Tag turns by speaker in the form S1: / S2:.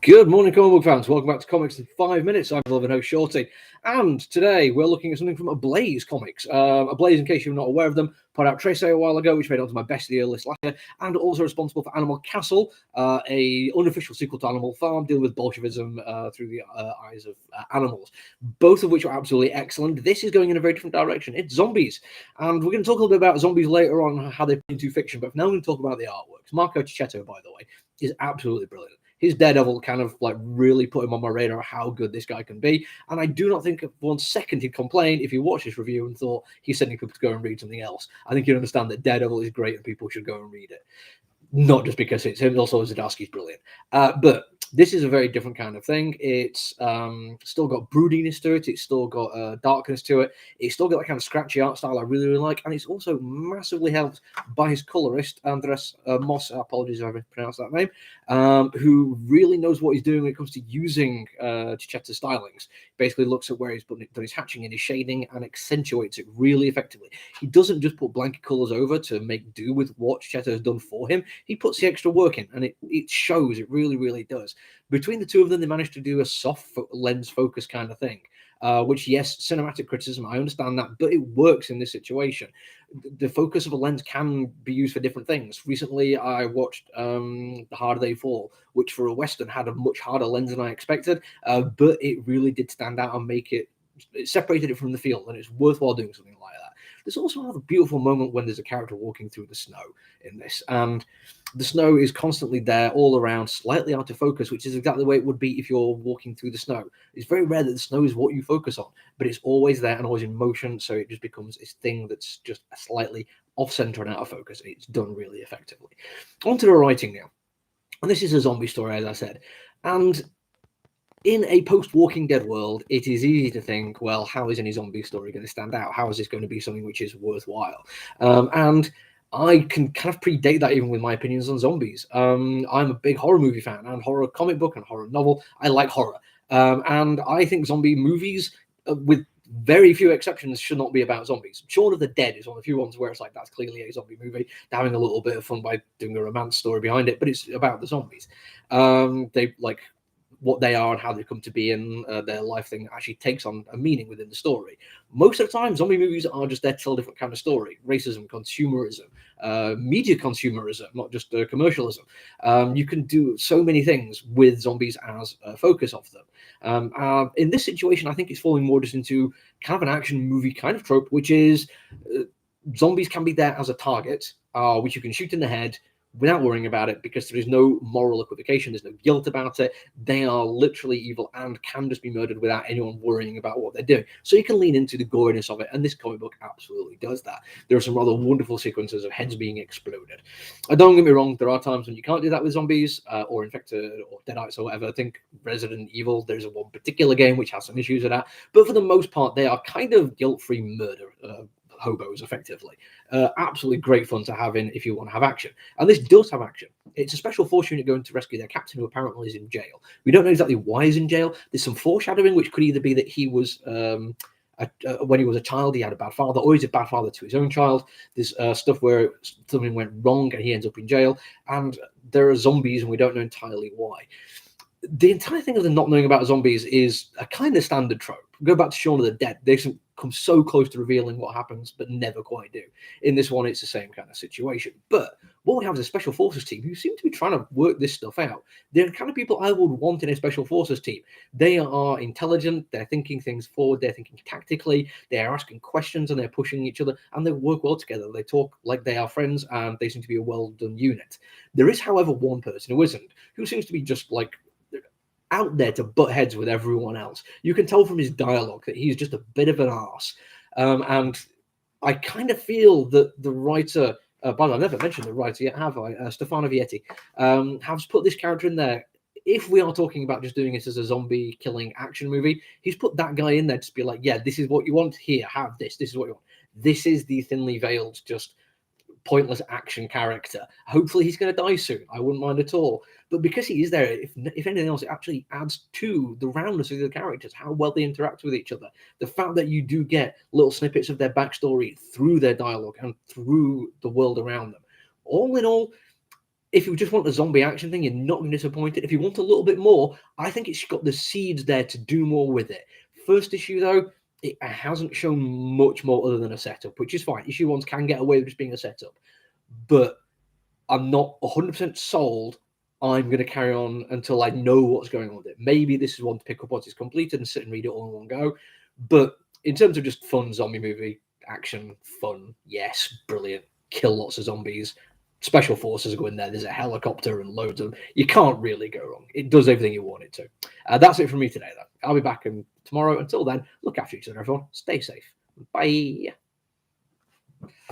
S1: Good morning, comic book fans. Welcome back to Comics in 5 Minutes. I'm beloved host Shorty, and today we're looking at something from Ablaze Comics. Ablaze, in case you're not aware of them, put out Trace a while ago, which made it onto my best of the year list last year, and also responsible for Animal Castle, a unofficial sequel to Animal Farm, dealing with Bolshevism through the eyes of animals, both of which are absolutely excellent. This is going in a very different direction. It's zombies, and we're going to talk a little bit about zombies later on, how they play into fiction, but now we're going to talk about the artworks. Marco Cicchetto, by the way, is absolutely brilliant. His Daredevil kind of like really put him on my radar how good this guy can be. And I do not think for 1 second he'd complain if you watched this review and thought he's sending people to go and read something else. I think you'd understand that Daredevil is great and people should go and read it. Not just because it's him, also Zdarsky's brilliant. But this is a very different kind of thing. It's still got broodiness to it. It's still got darkness to it. It's still got that kind of scratchy art style I really, really like. And it's also massively helped by his colorist, Andres Moss, apologies if I mispronounced that name, who really knows what he's doing when it comes to using Cicchetto's stylings. Basically looks at where he's done his hatching and his shading and accentuates it really effectively. He doesn't just put blanket colors over to make do with what Cicchetto has done for him. He puts the extra work in, and it shows. It really, really does. Between the two of them, they managed to do a soft lens focus kind of thing, which, yes, cinematic criticism, I understand that, but it works in this situation. The focus of a lens can be used for different things. Recently, I watched The Harder They Fall, which for a Western had a much harder lens than I expected, but it really did stand out and it separated it from the field, and it's worthwhile doing something like that. There's also another beautiful moment when there's a character walking through the snow in this, and the snow is constantly there all around, slightly out of focus, which is exactly the way it would be if you're walking through the snow. It's very rare that the snow is what you focus on, but it's always there and always in motion, so it just becomes this thing that's just slightly off-center and out of focus, and it's done really effectively. On to the writing now. And this is a zombie story, as I said, and in a post-Walking Dead world, it is easy to think, well, how is any zombie story going to stand out? How is this going to be something which is worthwhile? And I can kind of predate that even with my opinions on zombies. I'm a big horror movie fan and horror comic book and horror novel. I like horror. And I think zombie movies, with very few exceptions, should not be about zombies. Shaun of the Dead is one of the few ones where it's like, that's clearly a zombie movie. They're having a little bit of fun by doing a romance story behind it, but it's about the zombies. They like what they are and how they come to be, and their life thing actually takes on a meaning within the story. Most of the time, zombie movies are just there to tell a different kind of story. Racism, consumerism, media consumerism, not just commercialism. You can do so many things with zombies as a focus of them. In this situation, I think it's falling more just into kind of an action movie kind of trope, which is zombies can be there as a target, which you can shoot in the head without worrying about it, because there is no moral equivocation, there's no guilt about it. They are literally evil and can just be murdered without anyone worrying about what they're doing. So you can lean into the goriness of it, and this comic book absolutely does that. There are some rather wonderful sequences of heads being exploded. Don't get me wrong, there are times when you can't do that with zombies, or infected, or deadites, or whatever. I think Resident Evil, there's one particular game which has some issues with that, but for the most part, they are kind of guilt-free murder hobos, effectively. Absolutely great fun to have in if you want to have action. And this does have action. It's a special force unit going to rescue their captain, who apparently is in jail. We don't know exactly why he's in jail. There's some foreshadowing, which could either be that he was when he was a child, he had a bad father, or he's a bad father to his own child. There's stuff where something went wrong and he ends up in jail, and there are zombies and we don't know entirely why. The entire thing of them not knowing about zombies is a kind of standard trope. Go back to Shaun of the Dead. They come so close to revealing what happens, but never quite do. In this one, it's the same kind of situation. But what we have is a special forces team who seem to be trying to work this stuff out. They're the kind of people I would want in a special forces team. They are intelligent. They're thinking things forward. They're thinking tactically. They're asking questions, and they're pushing each other, and they work well together. They talk like they are friends, and they seem to be a well-done unit. There is, however, one person who isn't, who seems to be just like out there to butt heads with everyone else. You can tell from his dialogue that he's just a bit of an arse. And I kind of feel that the writer, by the way, I've never mentioned the writer yet, have I? Stefano Vietti, has put this character in there. If we are talking about just doing it as a zombie killing action movie, he's put that guy in there to be like, yeah, this is what you want. Here, have this. This is what you want. This is the thinly veiled, just pointless action character. Hopefully he's going to die soon. I wouldn't mind at all. But because he is there, if anything else, it actually adds to the roundness of the characters, how well they interact with each other. The fact that you do get little snippets of their backstory through their dialogue and through the world around them. All in all, if you just want a zombie action thing, you're not going to be disappointed. If you want a little bit more, I think it's got the seeds there to do more with it. First issue, though, it hasn't shown much more other than a setup, which is fine. Issue ones can get away with just being a setup. But I'm not 100% sold. I'm going to carry on until I know what's going on with it. Maybe this is one to pick up once it's completed and sit and read it all in one go. But in terms of just fun zombie movie, action, fun, yes, brilliant. Kill lots of zombies. Special forces go in there. There's a helicopter and loads of them. You can't really go wrong. It does everything you want it to. That's it from me today, though. I'll be back tomorrow. Until then, look after each other, everyone. Stay safe. Bye.